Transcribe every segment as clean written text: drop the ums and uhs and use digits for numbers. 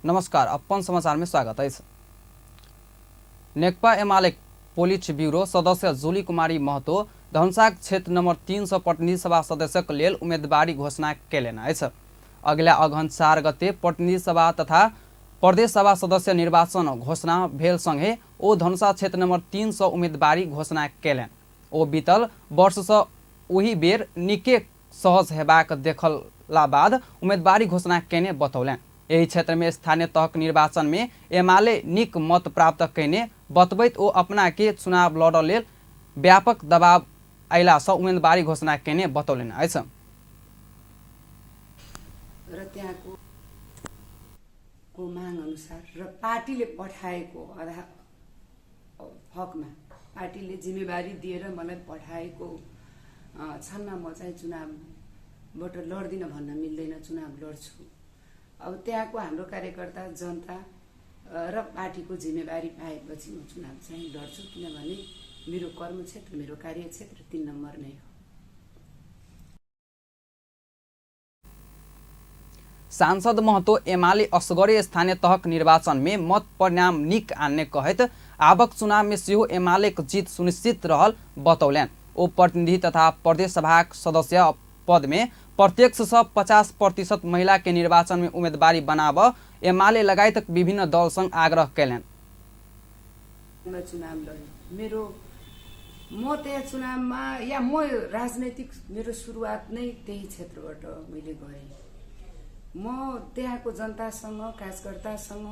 नमस्कार, अपन समाचार में स्वागत है। नेकपा एमाले पोलिट ब्यूरो सदस्य जुली कुमारी महतो धनुषा क्षेत्र नंबर 300 प्रतिनिधि सभा सदस्यक लेल उम्मेदवारी घोषणा केलनि अछि। अगिला अगहन 4 गते प्रतिनिधि सभा तथा प्रदेश सभा सदस्य निर्वाचन घोषणा भेल संगे ओ धनुषा क्षेत्र नंबर 300 उम्मेदवारी घोषणा केलनि। ओ बीतल वर्ष सँ ओही बेर निके सहज हेबाक देखला बाद उम्मेदवारी घोषणा केने बतौलनि। यही क्षेत्र में स्थानीय तहक निर्वाचन में एमाले निक मत प्राप्त कैने बतबैत ओ अपना के चुनाव लड़ लेल व्यापक दबाव अयला सँ उम्मेदवारी घोषणा केने बतौलनि अछि। र त्यहाँको माग अनुसार र पार्टीले पठाएको हकमा पार्टीले जिम्मेवारी दिएर मलाई पठाएको छन्नमा म चाहिँ चुनावबाट लड्दिन भन्न मिल्दैन, चुनाव लड्छु। अब त्यहाँको हाम्रो कार्यकर्ता जनता र पार्टीको जिम्मेवारी पाएपछि म चुनाव चाहिँ लड्छु, किनभने मेरो कर्मक्षेत्र मेरो कार्यक्षेत्र 3 नम्बर नै हो। सांसद महतो एमाले असगरे स्थानीय तहक निर्वाचन में मत परिणाम निक आन्ने कहत आबक चुनाव में सेहो एमालेक जीत सुनिश्चित रहल बतौलनि। ओ प्रतिनिधि तथा प्रदेश सभा सदस्य पद में प्रत्यक्ष सँ 50% महिला के निर्वाचन में उम्मीदवारी बनाब एमाले लगायत विभिन्न दल संग आग्रह कैलनि। चुनाव लड्यो मेरो म त्यहाँ चुनावमा या म राजनैतिक मेरो सुरुवात नै त्यही क्षेत्रबाट मैले गरेँ। म त्यहाँको जनतासँग कार्यकर्तासँग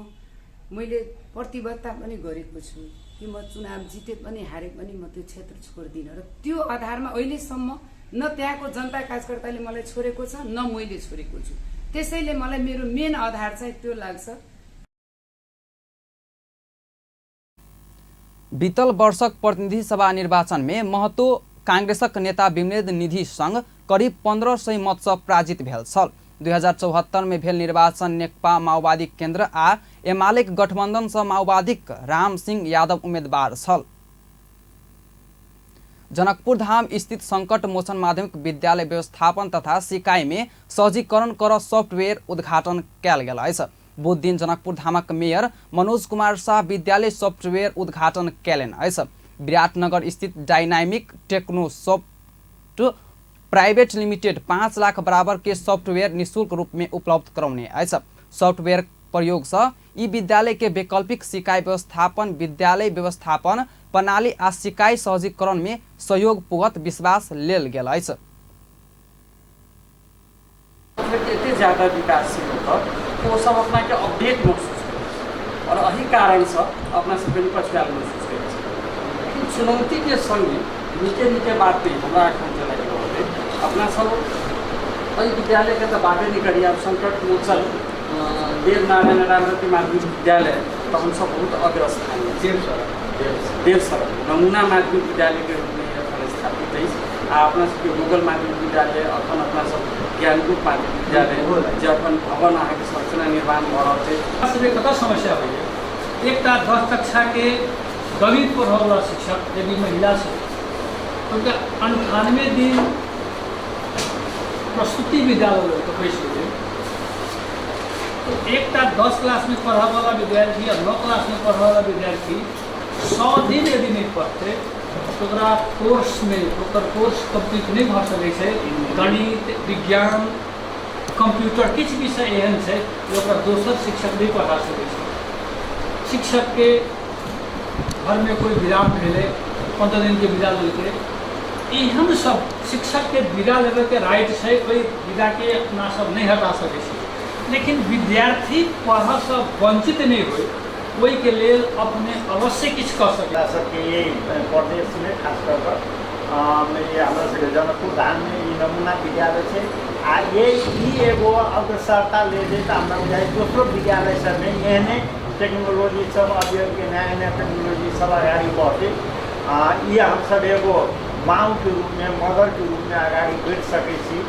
मैले प्रतिबद्धता पनि गरेको छु कि म चुनाव जिते पनि हारे पनि म त्यो क्षेत्र छोड्दिन र त्यो आधारमा अहिलेसम्म न त्यहाँको जनता कार्यकर्ताले मलाई छोडेको छ न मैले छोडेको छु। त्यसैले मलाई मेरो मेन आधार चाहिँ त्यो लाग्छ। बीतल वर्षक प्रतिनिधि सभा निर्वाचन में महतो कांग्रेसक नेता विमलेद निधि संग करीब 1500 मत सँ पराजित भेल छल। 2074 में भेल निर्वाचन नेकपा माओवादी केन्द्र आ एमालेक गठबंधन सँ माओवादीक राम सिंह यादव उम्मीदवार छल। जनकपुर धाम स्थित संकट मोचन माध्यमिक विद्यालय व्यवस्थापन तथा सिकाई में सहजीकरण कर सॉफ्टवेयर उद्घाटन कयल गेल अछि। बुध दिन जनकपुर धामक मेयर मनोज कुमार शाह विद्यालय सॉफ्टवेयर उद्घाटन कयलनि अछि। विराटनगर स्थित डायनामिक टेक्नोसॉफ्ट प्राइवेट लिमिटेड 5 लाख बराबर के सॉफ्टवेयर निःशुल्क रूप में उपलब्ध करौने अछि। सॉफ्टवेयर प्रयोग से ई विद्यालय के वैकल्पिक सिकाई व्यवस्थापन विद्यालय व्यवस्थापन प्रणाली आ सिकाई सहजीकरण में सहयोग पुगत विश्वास लेल गेल अछि। इतने ज्यादा विकासशील होता वो सब अपना के अपडेट महसूस करें और यही कारण से अपना सब पछुआल महसूस करें। लेकिन चुनौती के संगे नीचे नीचे बात नहीं हमारा एखन चला अपना सब विद्यालय के तो बातें नहीं करिए। अब संकट मोचन देव नारायण रामरती माध्यमिक विद्यालय तो हम सब बहुत अग्रस्थान देव सर नमूना माध्यमिक विद्यालय के रूप में स्थापित है। अपना सबके गूगल माध्यमिक विद्यालय अपन अपना सब ज्ञानकूट माध्यमिक विद्यालय जो अपन भवन अहाँ के संरचना निर्माण भ रहल छै। कतऽ समस्या होइए एकटा 10 कक्षा के गणित पढ़ऽ वाला शिक्षक यदि महिला छै तो 98 दिन प्रस्तुति विद्यालय तो बैस गए तो एकटा 10 क्लास में पढ़ा वाला विद्यार्थी या 9 क्लास में पढ़ा वाला विद्यार्थी 100 दिन यदि नहीं पढ़ते तो कोर्स में कोर्स कंप्लीट नहीं भ सकै छै। गणित विज्ञान कंप्यूटर किछु विषय एहन छै जो दोसर शिक्षक नहीं पढ़ा सकै छै। शिक्षक के घर में कोई विराम भेले 15 दिन के विदा लेके एहन सब शिक्षक के विदा लेवे के राइट है, कोई विदा के अपना सब नहीं हटा सके। लेकिन विद्यार्थी पढ़ से वंचित नहीं हो कोई के लेल अपने अवश्य किछु कर सके। सबके यही प्रदेश में खासकर हमारे जनकपुर धाम में ये नमूना विद्यालय है आ ये एगो अग्रसरता ले दे तो हमारा दोसरो विद्यालय सब में एहने टेक्नोलॉजी सब अभी नया नया टेक्नोलॉजी सब अगाडि बढ़े ये हम सब एगो माउ के रूप में मदर के रूप में अगाडि बढ़ सकै छी।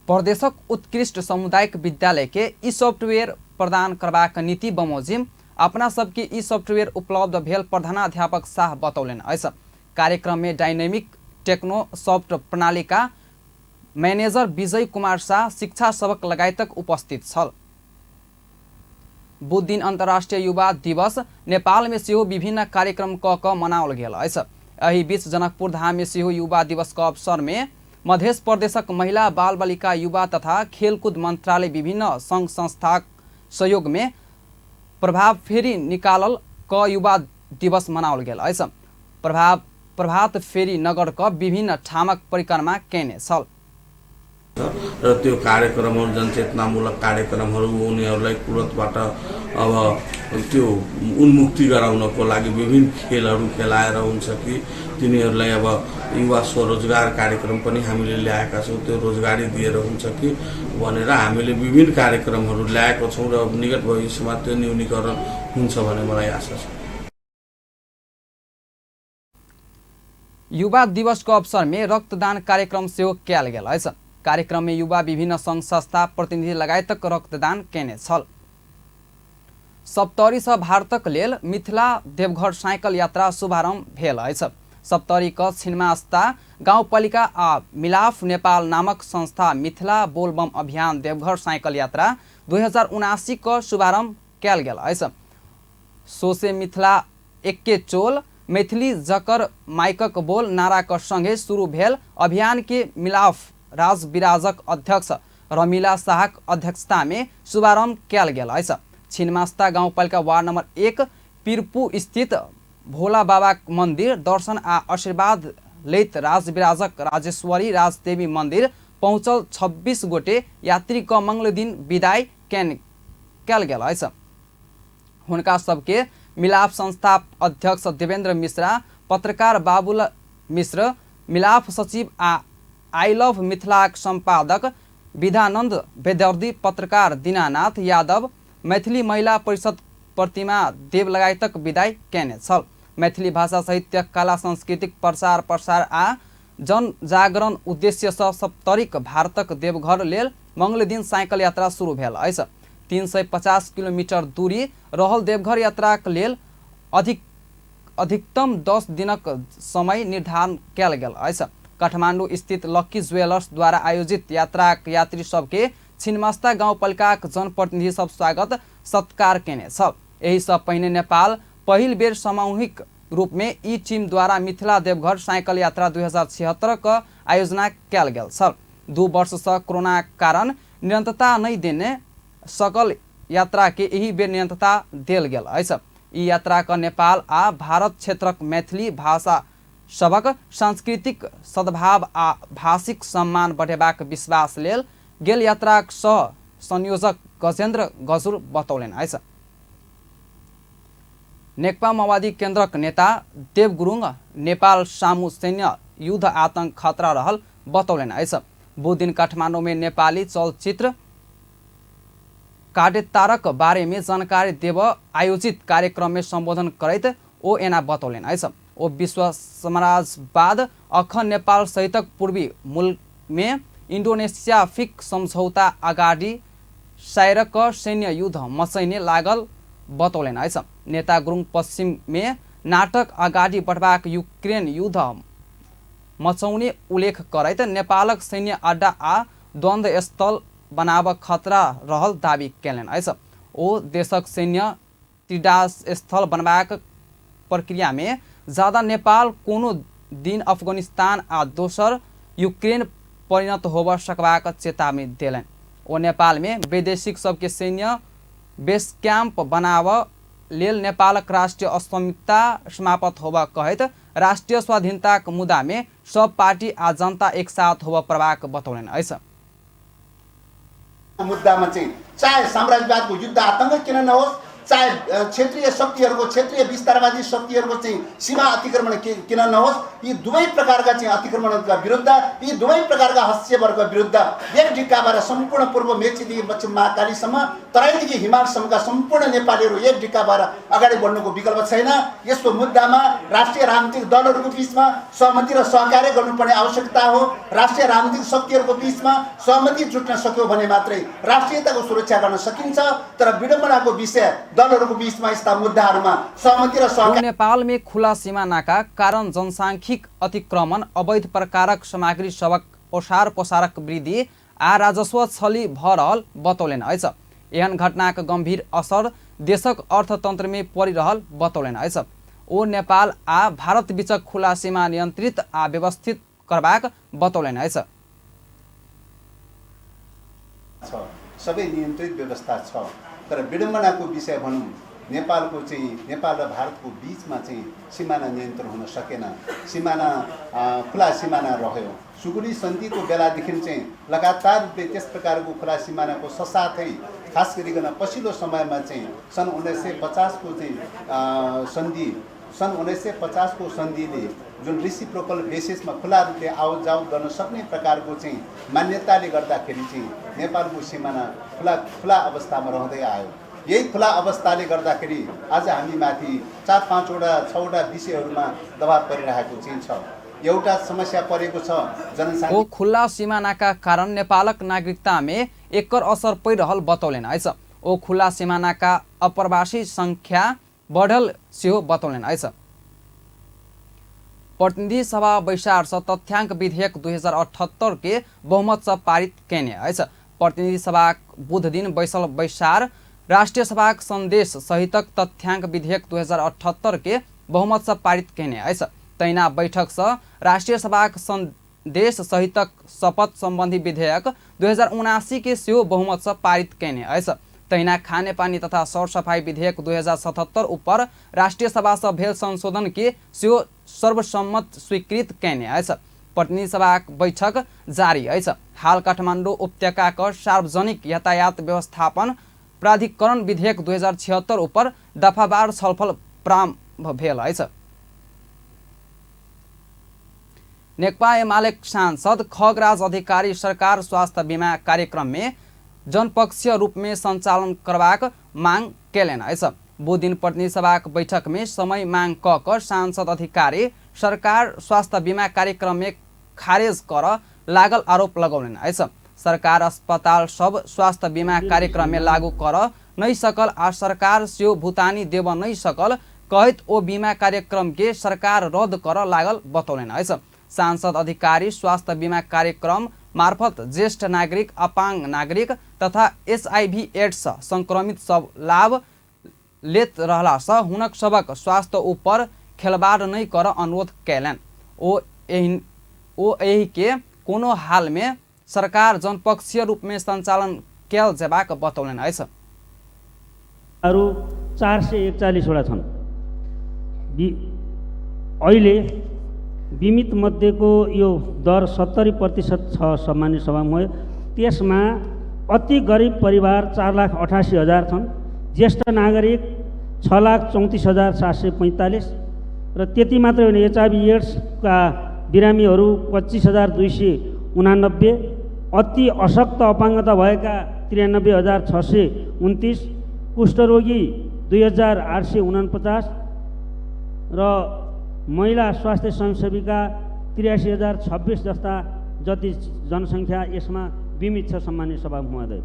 प्रदेशक उत्कृष्ट सामुदायिक विद्यालय के ई सॉफ्टवेयर प्रदान करबाक नीति बमोजिम अपना सबके ई सॉफ्टवेयर उपलब्ध भेल प्रधानाध्यापक शाह बतौलनि अछि। कार्यक्रम में डायनेमिक टेक्नोसॉफ्ट प्रणाली का मैनेजर विजय कुमार शाह, शिक्षा सबक लगायतक उपस्थित छल। बुध दिन अन्तर्राष्ट्रिय युवा दिवस नेपालमे सेहो विभिन्न कार्यक्रम क मनाओल गेल अछि। एही बीच जनकपुर धाममे सेहो युवा दिवसको अवसरमे मध्य प्रदेशक महिला बाल बालिका युवा तथा खेलकुद मन्त्रालय विभिन्न सङ्घ संस्थाक सहयोगमे प्रभाव फेरी निकालल क युवा दिवस मनाओल गेल अछि। प्रभात फेरी नगरका विभिन्न ठामक परिक्रमा कैने छल र त्यो कार्यक्रमहरू जनचेतनामूलक कार्यक्रमहरू उनीहरूलाई कुलतबाट अब त्यो उन्मुक्ति गराउनको लागि विभिन्न खेलहरू खेलाएर हुन्छ कि तिनीहरूलाई अब युवा स्वरोजगार कार्यक्रम पनि हामीले ल्याएका छौँ, त्यो रोजगारी दिएर हुन्छ कि भनेर हामीले विभिन्न कार्यक्रमहरू ल्याएको छौँ र निकट भविष्यमा त्यो न्यूनीकरण हुन्छ भन्ने मलाई आशा छ। युवा दिवसको अवसरमे रक्तदान कार्यक्रम सेहो कयल गेल अछि। कार्यक्रममे युवा विभिन्न सङ्घ संस्था प्रतिनिधि लगायतक रक्तदान कैने छल। सप्तरी सँ भारतक लेल मिथिला देवघर साइकल यात्रा शुभारम्भ भेल अछि। सप्तरीक छिन्मास्ता गाउँपालिका आ मिलाफ नेपाल नामक संस्था मिथिला बोलबम अभियान देवघर साइकल यात्रा 2079 को शुभारम्भ कयल गेल अछि। सोसे मिथिला एके चोल मैथिली जकर माइकक बोल नाराक संगे शुरू भेल अभियान के मिलाफ राज विराजक अध्यक्ष रमिला शाहक अध्यक्षता में शुभारंभ कयल गेल अछि। छिन्मास्ता गाउँपालिका वार्ड नंबर 1 पिरपू स्थित भोला बाबा मंदिर दर्शन आ आशीर्वाद लैत राज विराजक राजेश्वरी राजदेवी मंदिर पहुँचल 26 गोटे यात्री क मंगल दिन विदाई कयल गेल अछि। हुनका सबके मिलाप संस्था अध्यक्ष देवेंद्र मिश्रा, पत्रकार बाबुल मिश्र, मिलाप सचिव आ आई लव मिथिलाक संपादक विधानंद बेदर्दी, पत्रकार दीनानाथ यादव, मैथिली महिला परिषद प्रतिमा देव लगायतक विदाई कैने छल। मैथिली भाषा साहित्य कला सांस्कृतिक प्रसार आ जन जागरण उद्देश्य सँ सप्तरीक भारतक देवघर लेल मंगल दिन साइकल यात्रा शुरू भेल अछि। 350 किलोमीटर दूरी रहल देवघर यात्राक लेल अधिकतम 10 दिनक समय निर्धारण कयल गेल अछि। काठमांडू स्थित लक्की ज्वेलर्स द्वारा आयोजित यात्राक यात्री सबके छिन्मास्ता गाउँपालिकाक जनप्रतिनिधि सब स्वागत सत्कार केने छ। एही सँ पहिने नेपाल पहिल बेर सामूहिक रूप में ई टीम द्वारा मिथिला देवघर साइकल यात्रा 2076 का आयोजना कयल गेल छल। 2 वर्ष से कोरोना कारण निरंतरता नहीं देने सकल यात्रा के यही बेर निरंतरता देल गेल अछि। ई यात्रा का नेपाल आ भारत क्षेत्रक मैथिली भाषा सबक सांस्कृतिक सद्भाव आ भाषिक सम्मान बढ़ेबाक विश्वास लेल गेल यात्राक सह संयोजक गजेन्द्र गजुर बतौलनि अछि। नेकपा माओवादी केन्द्रक नेता देव गुरुङ नेपाल सामु सैन्य युद्ध आतंक खतरा रहल बतौलनि अछि। बुध दिन काठमाडौँ में नेपाली चलचित्र काटेतारक बारे में जानकारी देव आयोजित कार्यक्रम में संबोधन करैत ओ एना बतौलनि अछि। ओ विश्व साम्राज्यवाद अखन नेपाल सहितक पूर्वी मुल्क में इंडोनेशियाफिक सम्झौता अगाडि सायरक सैन्य युद्ध मचैने लागल बतौलनि अछि। नेता गुरुङ पश्चिम में नाटक अगाडि बढ़बाक यूक्रेन युद्ध मचाउने उल्लेख करैत नेपालक सैन्य अड्डा आ द्वन्द्व स्थल बनाब खतरा रहल दावी कयलनि अछि। ओ देशक सैन्य क्रीडास्थल बनबाक प्रक्रिया में ज्यादा नेपाल कोनो दिन अफगानिस्तान आ दोसर यूक्रेन परिणत होब सकबाक चेतावनी देलनि। ओ नेपाल में वैदेशिक सबके सैन्य बेस कैंप बनाव लेल नेपालक राष्ट्रीय अस्मिता समाप्त होब कहैत राष्ट्रीय स्वाधीनताक मुद्दा में सब पार्टी आ जनता एक साथ होब प्रभाक बतौलनि अछि। मुद्दामा चाहिँ चाहे साम्राज्यवादको युद्ध आतंक किन नहोस्, चाहे क्षेत्रीय शक्तिहरूको क्षेत्रीय विस्तारवादी शक्तिहरूको चाहिँ सीमा अतिक्रमण किन नहोस्, यी दुवै प्रकारका चाहिँ अतिक्रमणका विरुद्ध, यी दुवै प्रकारका हस्तक्षेपहरूका विरुद्ध एक ढिक्काबाट सम्पूर्ण पूर्व मेचीदेखि पश्चिम महाकालीसम्म तराईदेखि हिमालसम्मका सम्पूर्ण नेपालीहरू एक ढिक्काबाट अगाडि बढ्नुको विकल्प छैन। यस्तो मुद्दामा राष्ट्रिय राजनीतिक दलहरूको बीचमा सहमति र सहकार्य गर्नुपर्ने आवश्यकता हो। राष्ट्रिय राजनीतिक शक्तिहरूको बीचमा सहमति जुट्न सक्यो भने मात्रै राष्ट्रियताको सुरक्षा गर्न सकिन्छ। तर विडम्बनाको विषय दलहरूको बीचमा यस्ता मुद्दाहरूमा सहमति र सहकार्य। नेपाल में खुला सीमा नाका कारण जनसांख्यिक अतिक्रमण, अवैध प्रकारक सामग्री सबक ओसार पोसारक वृद्धि आ राजस्व छली भ रहल बतौलेन अछि। एहन घटनाक गंभीर असर देशक अर्थतंत्र में पड़ि रहल बतौलेन अछि। ओ नेपाल आ भारत बीचक खुला सीमा नियंत्रित आ व्यवस्थित करबाक बतौलेन अछि। सबै नियन्त्रित व्यवस्था छ, तर विडम्बनाको विषय भनौँ नेपालको चाहिँ नेपाल र भारतको बीचमा चाहिँ सिमाना नियन्त्रण हुन सकेन। सिमाना खुला सिमाना रह्यो। सुगुली सन्धिको बेलादेखि चाहिँ लगातार रूपले त्यस प्रकारको खुला सिमानाको ससाथै खास गरिकन पछिल्लो समयमा चाहिँ सन् 1950 को चाहिँ सन्धि सन् 1950 को सन्धिले जुन रेसिप्रोकल बेसिसमा खुला रूपले आवत जावत गर्न सक्ने प्रकारको चाहिँ मान्यताले गर्दाखेरि चाहिँ नेपालको सिमाना खुला अवस्थामा रहँदै आयो। यही खुला अवस्थाले गर्दाखेरि आज हामी माथि 4-5 वटा 6 वटा विषयहरूमा दबाव परिरहेको चाहिँ छ। एउटा समस्या परेको छ जनसंख्या। ओ खुला सीमानाका कारण नेपालक नागरिकता में एकर असर परिरहल बतौलेन अछि। ओ खुला सीमानाका अप्रवासी संख्या बढ़ल सेहो बतौलेन अछि। प्रतिनिधि सभा वैशार तथ्यांक विधेयक 2078 के बहुमत से पारित केने अछि। प्रतिनिधि सभा बुध दिन बैसल वैशार राष्ट्रिय सभा संदेश सहितक तथ्यांक विधेयक 2078 के बहुमत से पारित केने अछि। तैना बैठक से राष्ट्रिय सभा संदेश सहितक शपथ संबंधी विधेयक 2079 के सेहो बहुमत से पारित केने अछि। तैना खाने पानी तथा सरसफाई विधेयक 2077 ऊपर राष्ट्रिय सभा से भेल संशोधन के सेहो सर्वसम्मत स्वीकृत केने अछि। प्रतिनिधि सभा बैठक जारी अछि। हाल काठमाडौँ उपत्यकाका सार्वजनिक यातायात व्यवस्थापन प्राधिकरण विधेयक 2076 ऊपर दफावार छलफल प्रारम्भ भेल अछि। नेकपा एमाले सांसद खगराज अधिकारी सरकार स्वास्थ्य बीमा कार्यक्रम में जनपक्षीय रूप में संचालन करबाक मांग केलनि अछि। बुध दिन प्रतिनिधि सभा बैठक में समय मांग क सांसद अधिकारी सरकार स्वास्थ्य बीमा कार्यक्रम में खारेज कर लागल आरोप लगौलनि अछि। सरकार अस्पताल सब स्वास्थ्य बीमा कार्यक्रम में लागू कर नहीं सकल आ सरकार सेहो भुतानी देव नहीं सकल कहत ओ बीमा कार्यक्रम के सरकार रद्द कर लागल बतौलनि अछि। सांसद अधिकारी स्वास्थ्य बीमा कार्यक्रम मार्फत ज्येष्ठ नागरिक, अपांग नागरिक तथा HIV एड्स संक्रमित सब लाभ लेत रहला से हुनक सबक स्वास्थ्य ऊपर खेलबाड़ नहीं कर अनुरोध कैलन। ओ एही के कोनो हाल में सरकार जनपक्षीय रूप में संचालन कैल जेबाक बतौलन अछि। अरु 441 वटा छन्। अहिले बीमित मध्येको यो दर 70% छ सामान्य सभामा। त्यसमा अति गरिब परिवार 4,88,000 छन्। ज्येष्ठ नागरिक 6,34,745 र त्यति मात्रै होइन, HIV एड्सका बिरामीहरू 25,289, अति अशक्त अपाङ्गता भएका 93,629, कुष्ठरोगी 2,849 र महिला स्वास्थ्य स्वयंसेविका 83,026 जस्ता जति जनसङ्ख्या यसमा बीमित छ। सामान्य सभा महोदय,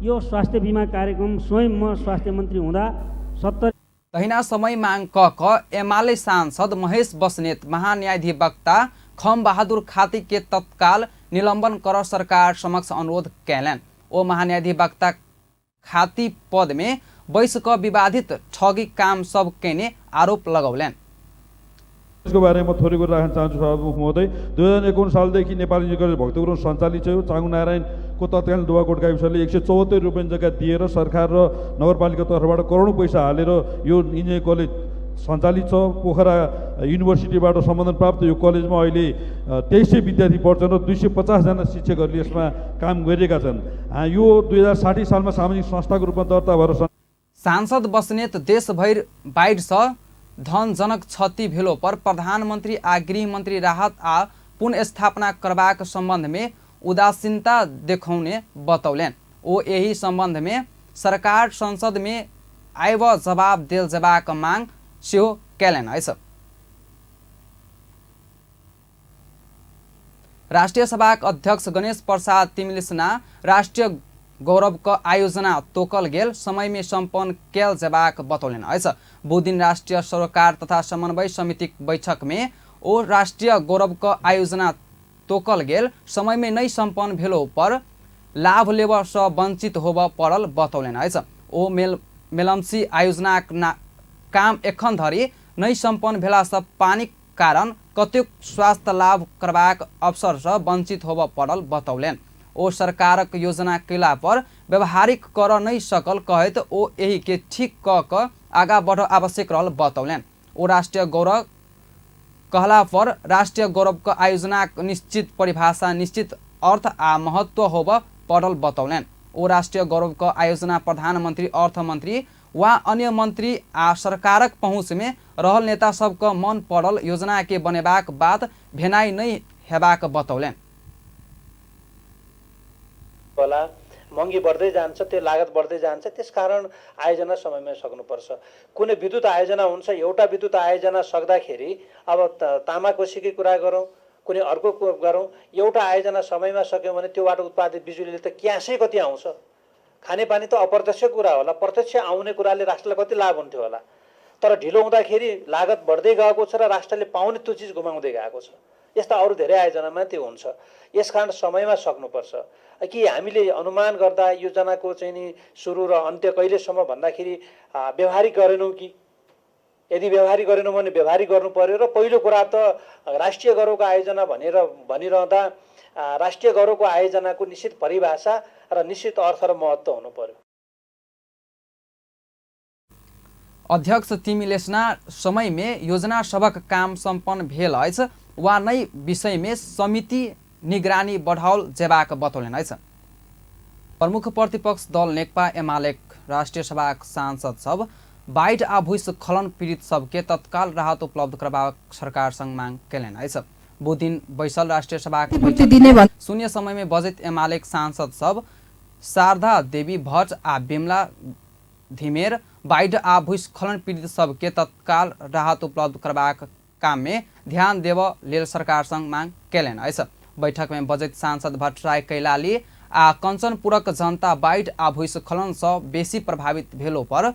यो स्वास्थ्य बीमा कार्यक्रम स्वयं म स्वास्थ्य मन्त्री हुँदा 70 तहिना समय मांग क एमाले सांसद महेश बस्नेत महान्यायाधिवक्ता खम बहादुर खाती के तत्काल निलंबन कर सरकार समक्ष अनुरोध कैलन। ओ महान्यायाधिवक्ता खाती पद में बैस क विवादित ठगी काम सब केने आरोप लगौलन। यसको बारेमा थोरै कुरा राख्न चाहन्छु सभामुख महोदय। 2051 सालदेखि नेपाली निकाय भक्तपुरमा सञ्चालित छ। चाङु नारायणको तत्कालीन दुवाकोट गाविसले 174 रुपैयाँ जग्गा दिएर सरकार र नगरपालिका तर्फबाट करोडौँ पैसा हालेर यो इन्जिनियरिङ कलेज सञ्चालित छ। पोखरा युनिभर्सिटीबाट सम्बन्धन प्राप्त यो कलेजमा अहिले 2300 विद्यार्थी पढ्छन् र 250 जना शिक्षकहरूले यसमा काम गरिरहेका छन्। यो 2060 सालमा सामाजिक संस्थाको रूपमा दर्ता भएर सांसद बस्नेत देशभर बाढ़ से धनजनक क्षति भेलो पर प्रधानमंत्री आ गृह मंत्री राहत आ पुनर्स्थापना करबाक संबंध में उदासीनता देखौने बतौलन। ओ यही संबंध में सरकार संसद में आइब जवाब देल जेबाक मांग सेहो कैलन अछि। राष्ट्रिय सभा अध्यक्ष गणेश प्रसाद तिमिलिसना राष्ट्रिय गौरव का आयोजना तोकल गेल समय में संपन्न कैल जेबाक बतौलन अछि। बुध दिन राष्ट्रिय सरोकार तथा समन्वय समिति बैठक में ओ राष्ट्रिय गौरव का आयोजना तोकल गेल समय में नहीं संपन्न भेलो पर लाभ लेब सँ वंचित होब पड़ल बतौलन अछि। ओ मेलम्सी आयोजना काम एखन धरि नहीं संपन्न भेला सँ पानी कारण कतेक स्वास्थ्य लाभ करबाक अवसर सँ वंचित होब पड़ल बतौलन। ओ सरकारक योजना केला पर व्यवहारिक कर नहीं सकल कहैत ओ एही के ठीक क आगा बढ़ आवश्यक रहल बतौलन। ओ राष्ट्रीय गौरव कहला पर राष्ट्रीय गौरव का आयोजना निश्चित परिभाषा निश्चित अर्थ आ महत्व होब पड़ल बतौलन। ओ राष्ट्रीय गौरव का आयोजना प्रधानमंत्री अर्थमंत्री वा अन्य मंत्री आ सरकारक पहुँच में रहल नेता सबके मन पड़ल योजना के बनेबाक बात भेनाई नहीं हेबाक बतौलन। होला महँगी बढ्दै जान्छ, त्यो लागत बढ्दै जान्छ, त्यसकारण आयोजना समयमै सक्नुपर्छ। कुनै विद्युत आयोजना हुन्छ, एउटा विद्युत आयोजना सक्दाखेरि अब तामाकोसीकै कुरा गरौँ, कुनै अर्को गरौँ, एउटा आयोजना समयमा सक्यौँ भने त्योबाट उत्पादित बिजुलीले त क्यासै कति आउँछ। खानेपानी त अप्रत्यक्ष कुरा होला, प्रत्यक्ष आउने कुराले राष्ट्रलाई कति लाभ हुन्थ्यो होला। तर ढिलो हुँदाखेरि लागत बढ्दै गएको छ र राष्ट्रले पाउने त्यो चिज गुमाउँदै गएको छ। यस्ता अरू धेरै आयोजनामा त्यो हुन्छ। यसकारण समयमा सक्नुपर्छ। कि हामीले अनुमान गर्दा योजनाको चाहिँ नि सुरु र अन्त्य कहिलेसम्म भन्दाखेरि व्यवहारिक गरेनौँ कि? यदि व्यवहारिक गरेनौँ भने व्यवहारिक गर्नु पर्यो। र पहिलो कुरा त राष्ट्रिय गौरवको आयोजना भनिरहँदा राष्ट्रिय गौरवको आयोजनाको निश्चित परिभाषा र निश्चित अर्थ र महत्त्व हुनु पर्यो। अध्यक्ष तिमी लेस्ना समय में योजना सबक काम संपन्न भेल अछि वा नै विषय में समिति निगरानी बढ़ाओल जेबाक बतौलन अछि। प्रमुख प्रतिपक्ष दल नेकपा एमालेक राष्ट्रिय सभा सांसद सब बाढ़ आ भूस्खलन पीड़ित सबके तत्काल राहत उपलब्ध करबाक सरकार संग मांग केलन अछि। बुधदिन बैसल राष्ट्रिय सभा शून्य समय में बजट एमालेक सांसद सब शारदा देवी भट्ट आ बिमला धिमेर बाढ़ आ भूस्खलन पीड़ित सबके तत्काल राहत उपलब्ध करबाक काम में ध्यान देव लेल सरकार संग मांग केलन अछि। बैठक में बजट सांसद भट्टराय कैलाली आ कंचनपुरक जनता बाढ़ आ भूस्खलन सँ बेसी प्रभावित भेलो पर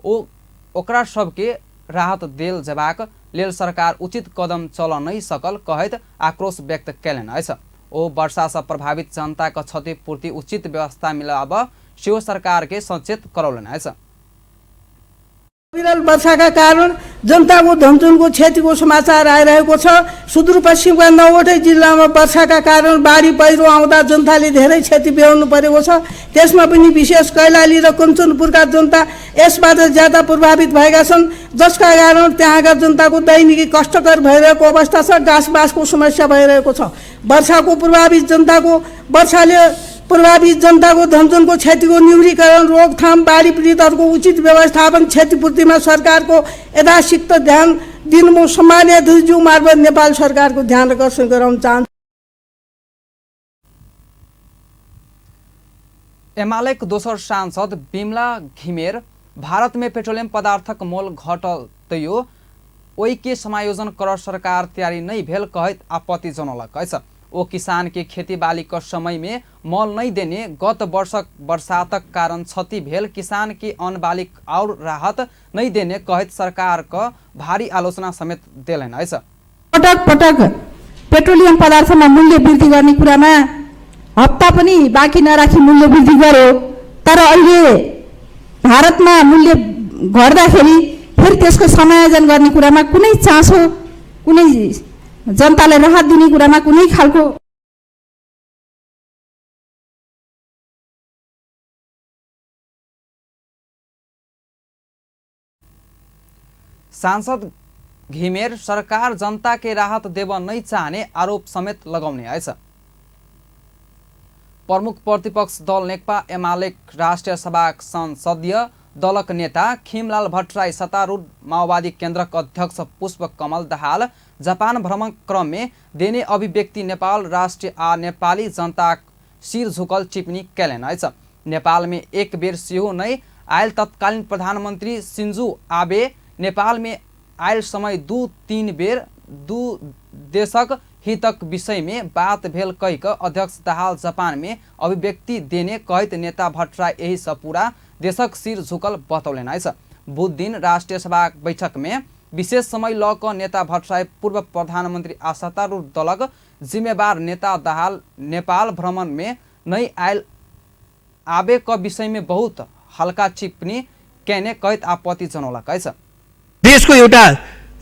ओकरा सबके राहत देल जेबाक लेल सरकार उचित कदम चल नहीं सकल कहैत आक्रोश व्यक्त केलन अछि। ओ वर्षा से प्रभावित जनता का क्षतिपूर्ति उचित व्यवस्था मिलाब सेहो सरकार के सचेत करौलन अछि। विरल वर्षाका कारण जनताको धनजनको क्षतिको समाचार आइरहेको छ। सुदूरपश्चिमका 9वटै जिल्लामा वर्षाका कारण बाढी पहिरो आउँदा जनताले धेरै क्षति बेहोर्नु परेको छ। त्यसमा पनि विशेष कैलाली र कञ्चनपुरका जनता यसबाट ज्यादा प्रभावित भएका छन्, जसका कारण त्यहाँका जनताको दैनिकी कष्टकर भइरहेको अवस्था छ। घाँसबासको समस्या भइरहेको छ। वर्षाले प्रभावित जनताको धनजनको क्षतिको न्यूनीकरण, रोकथाम, बाढी पीडितहरूको उचित व्यवस्थापन, क्षतिपूर्तिमा सरकारको यथाशीघ्र ध्यान दिनु म सम्माननीय अध्यक्षज्यू मार्फत नेपाल सरकारको ध्यान आकर्षण गराउन चाहन्छु। एमालेक दोसर सांसद बिमला घिमेर भारत में पेट्रोलियम पदार्थक मोल घटतैयो ओहि के समायोजन कर सरकार तैयारी नहीं भेल कहैत आपत्ति जनौलक अछि। ओ किसान के खेती बाली का समय में मोल नहीं देने गत वर्षक बरसातक कारण क्षति भेल किसान के अन्न बाली और राहत नहीं देने कहैत सरकार का भारी आलोचना समेत देलन अछि। पटक पटक पेट्रोलियम पदार्थमा मूल्य वृद्धि गर्ने कुरामा हप्ता पनि बाँकी नराखी मूल्य वृद्धि गर्यो। तर अहिले भारतमा मूल्य घट्दाखेरि फेरि त्यसको समायोजन गर्ने कुरामा कुनै चासो, कुनै जनतालाई राहत दिने कुरामा कुनै खालको सांसद घिमेर सरकार जनता के राहत देव नहीं चाहने आरोप समेत लगाउने अछि। प्रमुख प्रतिपक्ष दल नेकपा एमालेक राष्ट्रिय सभा संसदीय दलक नेता खिमलाल भट्टराई सत्तारूढ़ माओवादी केन्द्रक अध्यक्ष पुष्प कमल दाहाल जापान भ्रमण क्रम में देने अभिव्यक्ति नेपाल राष्ट्र आ नेपाली जनता सिर झुकल टिप्पणी केलन अछि। नेपाल में एक बेर सेहो नहीं आयल तत्कालीन प्रधानमंत्री सिंजू आबे नेपाल में आयल समय 2-3 बेर दू देशक हितक विषय में बात भेल कहिक अध्यक्ष दाहाल जापान में अभिव्यक्ति देने कहैत नेता भट्टराई यही सब पूरा देशक सिर झुकल बतौलन अछि। बुध दिन राष्ट्रिय सभा बैठक में विशेष समय ल क नेता भट्टराई पूर्व प्रधानमंत्री आ सत्तारूढ़ दलक जिम्मेवार नेता दाहाल नेपाल भ्रमण में नहीं आवे क विषय में बहुत हल्का टिप्पणी कहने कहित आपत्ति जनाउला कैछ। देशको एउटा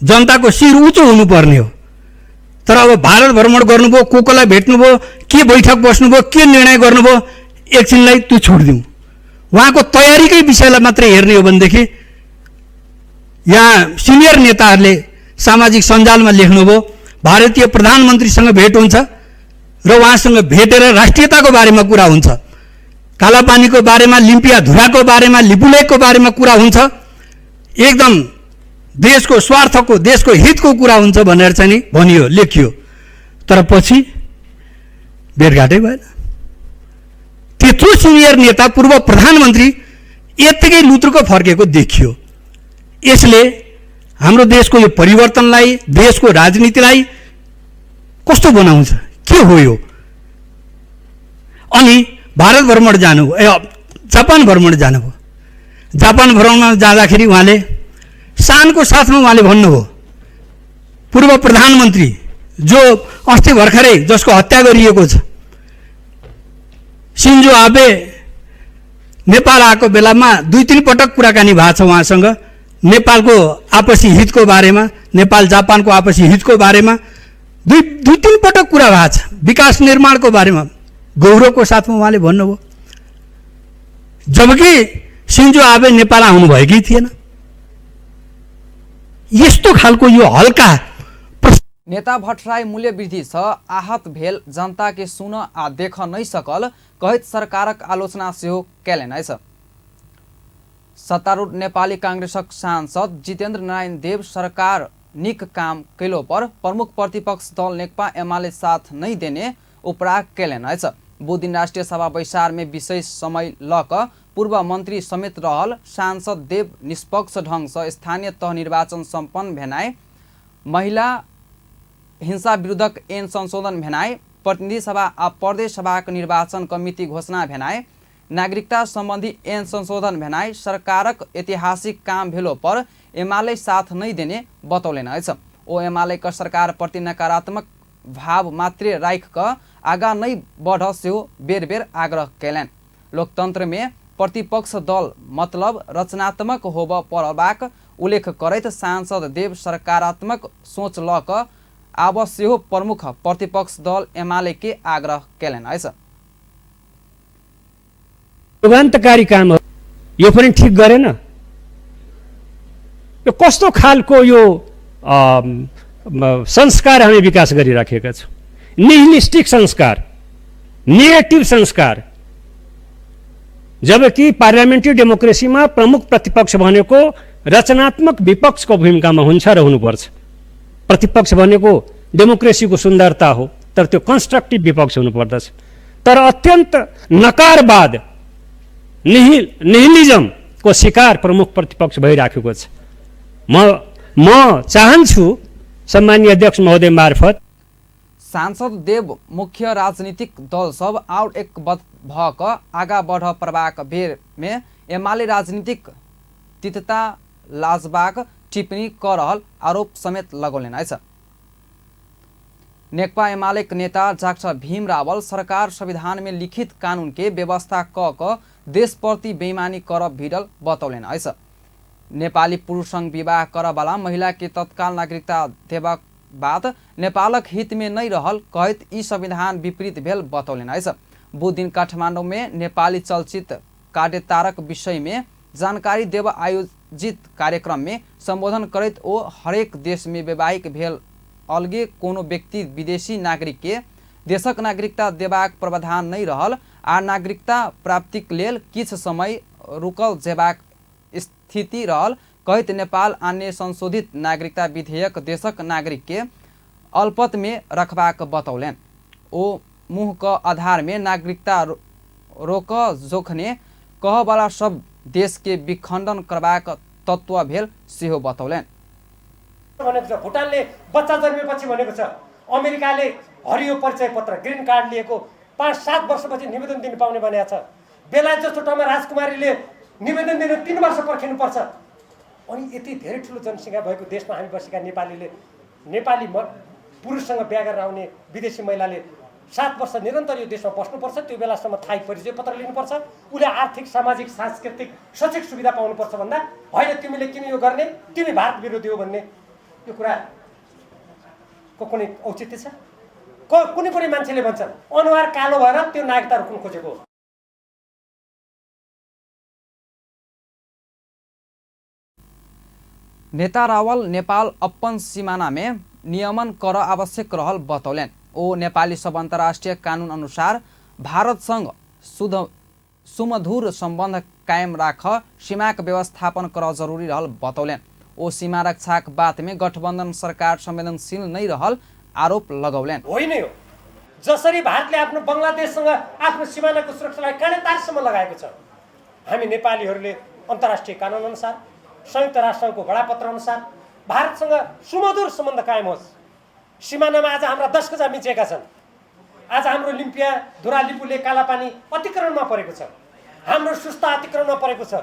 जनताको शिर उच्च हुनुपर्ने हो, तर अब भारत भ्रमण गर्नुभयो, को कोलाई भेट्नुभयो, के बैठक बस्नुभयो, के निर्णय गर्नुभयो, एकछिनलाई त्यो छोडिदिउँ। उहाँको तयारीकै विषयलाई मात्रै हेर्ने हो भनेदेखि यहाँ सिनियर नेताहरूले सामाजिक सञ्जालमा लेख्नुभयो भारतीय प्रधानमन्त्रीसँग भेट हुन्छ र उहाँसँग भेटेर राष्ट्रियताको बारेमा कुरा हुन्छ, कालापानीको बारेमा, लिम्पिया धुराको बारेमा, लिपुलेकको बारेमा कुरा हुन्छ, एकदम देशको स्वार्थको, देशको हितको कुरा हुन्छ भनेर चाहिँ नि भनियो, लेखियो। तर पछि भेटघाटै भएन। त्यत्रो सिनियर नेता, पूर्व प्रधानमन्त्री यत्तिकै लुत्रुको फर्केको देखियो। यसले हाम्रो देशको यो परिवर्तनलाई, देशको राजनीतिलाई कस्तो बनाउँछ, के हो यो? अनि भारत भ्रमण जानुभयो, जापान भ्रमण जानुभयो। जापान भ्रमणमा जाँदाखेरि उहाँले शानको साथमा उहाँले भन्नुभयो पूर्व प्रधानमन्त्री जो अस्ति भर्खरै जसको हत्या गरिएको छ सिन्जो आबे नेपाल आएको बेलामा 2-3 पटक कुराकानी भएको छ उहाँसँग, नेपालको आपसी हितको बारेमा, नेपाल जापानको आपसी हितको बारेमा 2-3 पटक कुरा भएको छ, विकास निर्माणको बारेमा गौरवको साथमा उहाँले भन्नुभयो। जबकि सिन्जो आबे नेपाल आउनुभएकै थिएन। यस्तो खालको यो हल्का नेता भट्टराई मूल्य वृद्धि छ आहत भेल जनता के सुन आ देख नहीं सकल कहित सरकारक आलोचना सेहो कैलेन छ। सत्तारूढ़ नेपाली कांग्रेसक सांसद जितेन्द्र नारायण देव सरकार निक काम कैलो पर प्रमुख प्रतिपक्ष दल नेकपा एमाले साथ नहीं देने उपराग कैलेन छ। बुधदिन राष्ट्रिय सभा बैसार में विशेष समय लक पूर्व मंत्री समेत रहल सांसद देव निष्पक्ष ढंग से स्थानीय तह निर्वाचन संपन्न भेनाए, महिला हिंसा विरुद्धक ऐन संशोधन भेनाए, प्रतिनिधि सभा आ प्रदेश सभाक निर्वाचन कमिटी घोषणा भेनाए, नागरिकता संबंधी ऐन संशोधन भेनाए सरकारक ऐतिहासिक काम भेलो पर एमाले साथ नहीं देने बतौलेन छ। ओ एमाले का सरकार प्रति नकारात्मक भाव मात्रै राख क आगा नहीं बढ़ सेहो बेर बेर आग्रह कैलन। लोकतंत्र में प्रतिपक्ष दल मतलब रचनात्मक होब परबाक उल्लेख करैत सांसद देव सकारात्मक सोच ल क आवश्यक प्रमुख प्रतिपक्ष दल एमाले के आग्रह कैलन छ। युगान्तकारी काम हो, यो पनि ठीक गरेन। यो कस्तो खालको यो संस्कार हामी विकास गरिराखेका छौँ, निहिलिस्टिक संस्कार, नेगेटिभ संस्कार। जबकि पार्लियामेन्ट्री डेमोक्रेसीमा प्रमुख प्रतिपक्ष भनेको रचनात्मक विपक्षको भूमिकामा हुन्छ र हुनुपर्छ। प्रतिपक्ष भनेको डेमोक्रेसीको सुन्दरता हो, तर त्यो कन्स्ट्रक्टिभ विपक्ष हुनुपर्दछ। तर अत्यन्त नकारवाद, निहिलिजमको शिकार प्रमुख प्रतिपक्ष भइराखेको छ। म चाहन्छु सम्माननीय अध्यक्ष महोदय मार्फत सांसद देव मुख्य राजनीतिक दल सब आउट एक भक आगा बढ़ प्रवाक बेर में एमाले राजनीतिक तितता लाजबाक टिप्पणी कर रहल आरोप समेत लगौलेन छ। नेकपा एमाले नेता डाक्टर भीम रावल सरकार संविधान में लिखित कानून के व्यवस्था क देश प्रति बेईमानी कर भिडल बतौलेन छ। नेपाली पुरुषसँग विवाह करवाला महिला के तत्काल नागरिकता देवा बात नेपालक हित में नहीं रहल कहित ई संविधान विपरीत भेल बतौलेन छ। बुधदिन काठमाडौँ में नेपाली चलचित्र कार्यतारक विषय में जानकारी देव आयोजित कार्यक्रम में संबोधन करैत ओ हरेक देश में वैवाहिक भेल अलगे कोनो व्यक्ति विदेशी नागरिक के देशक नागरिकता देबाक प्रावधान नहीं रहल आ नागरिकता प्राप्तिक लेल किछ समय रुकल जेबाक स्थिति रहल कहित नेपाल अन्य संशोधित नागरिकता विधेयक देशक नागरिक के अल्पत में रखबाक बतौलेन। ओ मुँह क आधार में नागरिकता रोक जोखने कहवाला सब देश के विखण्डन करबाक तत्व भेल सेहो बतौलेन। भुटानले बच्चा जन्मेपछि भनेको छ अमेरिकाले हरियो परिचय पत्र ग्रीन कार्ड लिएको 5-7 वर्षपछि निवेदन दिन पाउने भनेको छ। बेलायत जस्तो ठाउँमा राजकुमारीले निवेदन दिन 3 वर्ष पर्खिनुपर्छ। अनि यति धेरै ठुलो जनसङ्ख्या भएको देशमा हामी बसेका नेपाली पुरुषसँग बिहा गरेर आउने विदेशी महिलाले 7 वर्ष निरन्तर यो देशमा बस्नुपर्छ, त्यो बेलासम्म थाई परिचय पत्र लिनुपर्छ, उसले आर्थिक सामाजिक सांस्कृतिक शैक्षिक सुविधा पाउनुपर्छ भन्दा होइन तिमीले किन यो गर्ने, तिमी भारत विरोधी हो भन्ने यो कुराको कुनै औचित्य छ? कुनै पनि मान्छेले भन्छन् अनुहार कालो भएर त्यो नागरिकता रोक्न खोजेको हो। नेता रावल नेपाल अपन सीमाना में नियमन कर आवश्यक रहल बतौलन। ओ नेपाली सब अंतर्राष्ट्रीय कानून अनुसार भारत संग सुमधुर संबंध कायम राख सीमा व्यवस्थापन कर जरूरी रहल बतौलन। ओ सीमा रक्षाक बात में गठबंधन सरकार संवेदनशील नहीं रहल आरोप लगौलन। होइन हो जसरी भारतले आफ्नो बंगलादेशसँग आफ्नो सीमानाको सुरक्षालाई काँडे तारसम्म लगाएको छ, हामी नेपालीहरूले अन्तर्राष्ट्रिय कानुन अनुसार संयुक्त राष्ट्रको बडापत्र अनुसार भारतसँग सुमधुर सम्बन्ध कायम होस्। सीमानामा आज हाम्रा 10 गजा मिचेका छन्। आज हाम्रो लिम्पिया धुरा लिपुले कालापानी अतिक्रमणमा परेको छ, हाम्रो सुस्ता अतिक्रमणमा परेको छ,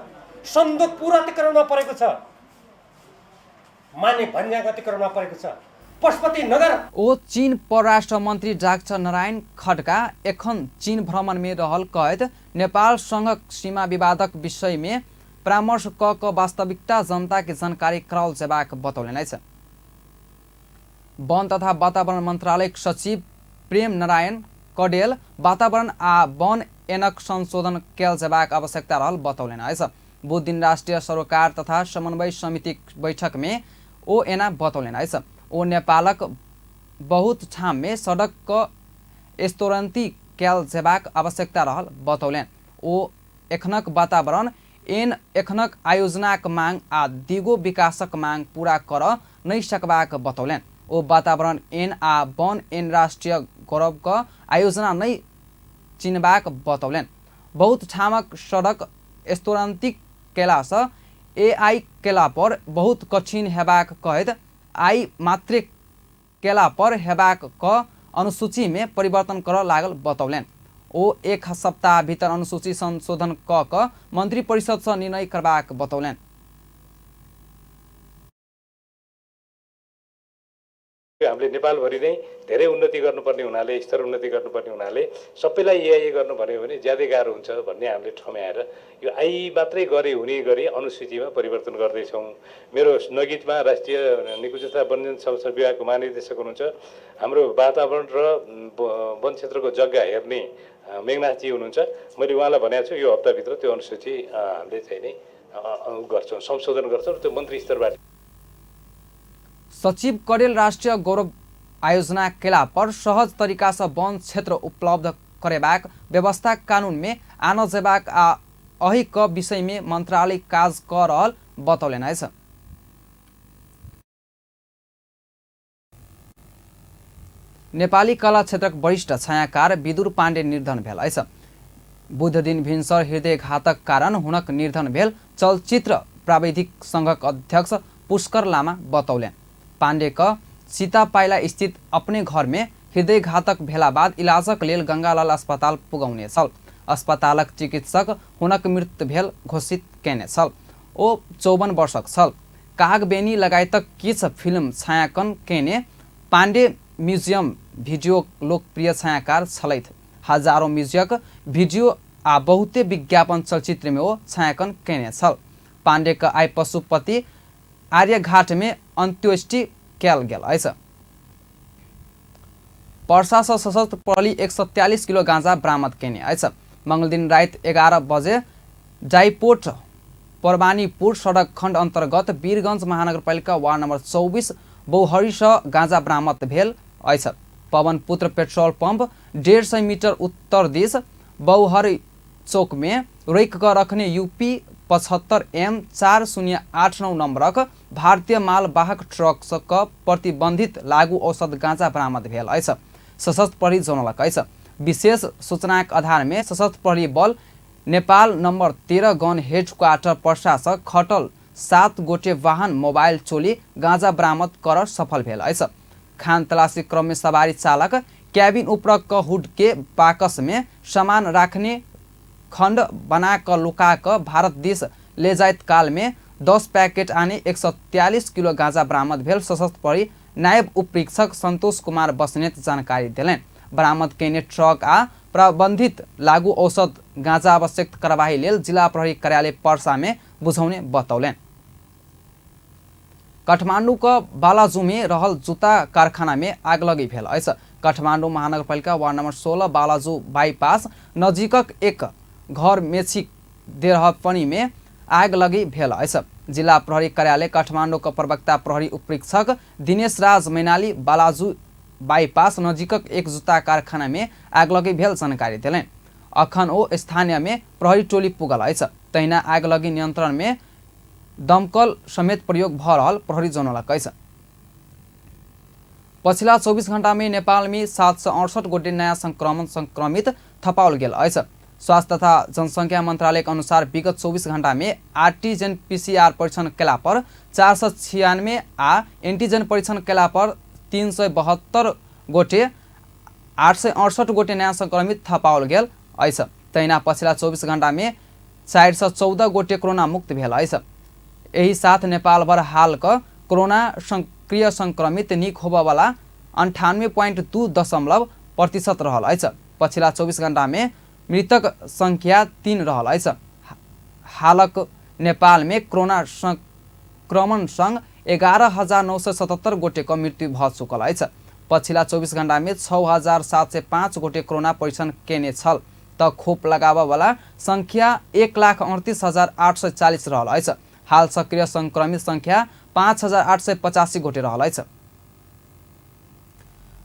सन्दकपुर अतिक्रमणमा परेको छ, माने भन्याग अतिक्रमणमा परेको छ, पशुपति नगर। ओ चीन परराष्ट्र मंत्री डाक्टर नारायण खड्का एखन चीन भ्रमण में रहल कहत नेपाल संग सीमा विवादक विषय में परामर्श क वास्तविकता जनता के जानकारी कराओल जेबाक बतौलन। वन तथा वातावरण मंत्रालय सचिव प्रेम नारायण कडेल वातावरण आ वन एनक संशोधन कैल जेबाक आवश्यकता रहल बतौलन। बुध दिन राष्ट्रीय सरोकार तथा समन्वय समिति बैठक में ओ एना बतौलन। ओ नेपालक बहुत ठाम में सड़क क स्तोरंती कैल जेबाक आवश्यकता रहल बतौलन। ओ एखनक वातावरण एन एखनक आयोजनाक मांग आ दिगो विकासक मांग पूरा कर नहीं सकबाक बतौलन। ओ वातावरण एन आ वन एन राष्ट्रीय गौरव क आयोजना नहीं चिनबाक बतौलन। बहुत ठामक सड़क स्तोरंती केला से एआई केला पर बहुत कठिन हेबाक कहत आई मात्रे केला पर हेबाक क अनुसूची में परिवर्तन कर लागल बतौलन। ओ 1 सप्ताह भीतर अनुसूची संशोधन क मंत्री परिषद से निर्णय करबाक बतौलन। हामीले नेपालभरि नै धेरै उन्नति गर्नुपर्ने हुनाले स्तर उन्नति गर्नुपर्ने हुनाले सबैलाई एआई गर्नु भन्यो भने ज्यादै गाह्रो हुन्छ भन्ने हामीले ठम्याएर यो आई मात्रै गरे हुने गरी अनुसूचीमा परिवर्तन गर्दैछौँ। मेरो नजिकमा राष्ट्रिय निकुञ्ज तथा वन्यजन संरक्षण विभागको महानिर्देशक हुनुहुन्छ, हाम्रो वातावरण र वन क्षेत्रको जग्गा हेर्ने मेघनाथजी हुनुहुन्छ। मैले उहाँलाई भनेको छु यो हप्ताभित्र त्यो अनुसूची हामीले चाहिँ नै गर्छौँ, संशोधन गर्छौँ र त्यो मन्त्री स्तरबाट। सचिव कडेल राष्ट्रीय गौरव आयोजना केला पर सहज तरीका से वन क्षेत्र उपलब्ध करेबाक व्यवस्था कानून में आन जेबाक आ अही क विषय में मंत्रालय काज कर रहल बतौलन। नेपाली कला क्षेत्रक वरिष्ठ छायाकार विदुर पाण्डे निर्धन भेल। बुध दिन भिनसर हृदयघातक कारण हुनक निर्धन भेल चलचित्र प्राविधिक संघक अध्यक्ष पुष्कर लामा बतौलन। पाण्डे क सीतापाइला स्थित अपने घर में हृदयघातक भेला बाद इलाजक लेल गंगालाल अस्पताल पुगौने छल। अस्पतालक चिकित्सक हुनक मृत्यु भेल घोषित केने छल। ओ 54 वर्षक छल। कागबेनी लगायतक किछ फिल्म छायाङ्कन केने पाण्डे म्युजियम भिडियो लोकप्रिय छायाकार छलैथ। हजारों म्युजिक भिडियो आ बहुते विज्ञापन चलचित्र में वो छायाङ्कन केने छल। पाण्डे का आई पशुपति आर्यघाट में अंत्योष्टि कैल गेल। पर्सा से सशस्त्र प्रहरी 143 किलो गांजा बरामद केने। मंगल दिन रात 11 बजे जाइपोर्ट परवानीपुर सड़क खंड अंतर्गत वीरगंज महानगरपालिका वार्ड नंबर 24 बौहरी से गांजा बरामद भेल। पवनपुत्र पेट्रोल पंप 150 मीटर उत्तर दिश बौहरी चौक में रोक कर रखने यूपी 75 M 4089 नंबरक भारतीय मालवाहक ट्रक का प्रतिबंधित लागू औषध गांजा बरामद भेल। सशस्त्र प्रहरी जोनलक विशेष सूचना आधार में सशस्त्र प्रहरी बल नेपाल नंबर 13 गन हेडक्वार्टर पर्सा से खटल 7 गोटे वाहन मोबाइल चोली गांजा बरामद कर सफल भेल। खान तलाशी क्रम में सवारी चालक कैबिन उपरक हुड के बाकस में सामान रखने खंड बना कर लुका कर भारत देश ले जाइत काल में 10 पैकेट आने 143 किलो गांजा बरामद भेल। सशस्त्र प्रहरी नायब उपरीक्षक सन्तोष कुमार बस्नेत जानकारी दिलेन। बरामद कैने ट्रक आ प्रबन्धित लागू औषध गाँजा आवश्यक कारबाही लेल जिला प्रहरी कार्यालय पर्सा में बुझाउने बतौलेन। काठमाडौँ का बालाजू में रहल जूता कारखाना में आगलगी भेल अछि। काठमाडौँ महानगरपालिका वार्ड नंबर 16 बालाजू बाईपास नजीकक एक घर मेछी देरहपनी में आगलगी भेल अछि। जिला प्रहरी कार्यालय काठमाडौँ का प्रवक्ता प्रहरी उपरीक्षक दिनेश राज मैनाली बालाजू बाईपास नजीकक एक जूता कारखाना में आगलगी भेल जानकारी दिलेन। अखन ओ स्थानीय में प्रहरी टोली पुगल अछि। तहिना आगलगी नियंत्रण में दमकल समेत प्रयोग भ रहल प्रहरी जनौलक अछि। पछिला 24 घण्टा में नेपाल में 768 गोटे नयाँ संक्रमित थपाओल गेल अछि। स्वास्थ्य तथा जनसंख्या मंत्रालय के अनुसार विगत 24 घण्टा में आरटीजन पीसीआर परीक्षण केला पर 496 आ एंटीजन परीक्षण केला पर 372 गोटे 868 गोटे नयाँ संक्रमित थपाओल गेल अछि। तहिना पछिला 24 घण्टा में 414 गोटे कोरोना मुक्त भेल अछि। यही साथ नेपाल भर हाल का कोरोना सक्रिय संक्रमित निक होबवाला 98.2% रहल अछि। पछिला 24 घण्टा में मृतक संख्या 3 रहल अछि। हालक नेपाल में कोरोना संक्रमण संग 11,977 गोटे का मृत्यु भ चुकल अछि। पछिला 24 घण्टा में 6,705 गोटे कोरोना परीक्षण केने छल त खोप लगाबवाला संख्या 1,38,840 रहल अछि। हाल सक्रिय संक्रमित संख्या 5,885 गोटे रहल अछि।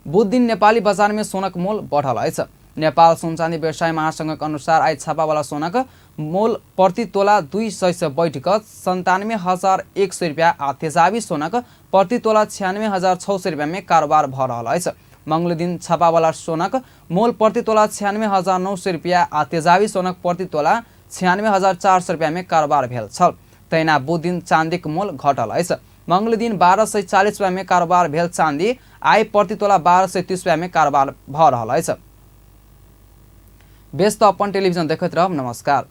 बुध दिन नेपाली बजार में सोनक मोल बढ़ल अछि। नेपाल सोन चाँदी व्यवसाय महासंघक अनुसार आज छापावाला सोनक मोल प्रति तोला 200 से बढ़ कर 97,100 रुपया आ तेजाबी सोनक प्रति तोला 96,600 रुपया में कारोबार भ रहल अछि। मंगल दिन छापावाला सोनक मोल प्रति तोला 96,900 रुपया आ तेजाबी सोनक प्रति तोला 96,400 रुपया में कारोबार भेल छल। तहिना बुध दिन चांदीक मोल घटल अछि। मंगल दिन 1240 रुपया में कारोबार भेल चांदी आइ प्रति तोला 1230 रुपया में कारोबार भ रहल अछि। व्यस्त अपन टेलीविजन देखैत रहब। नमस्कार।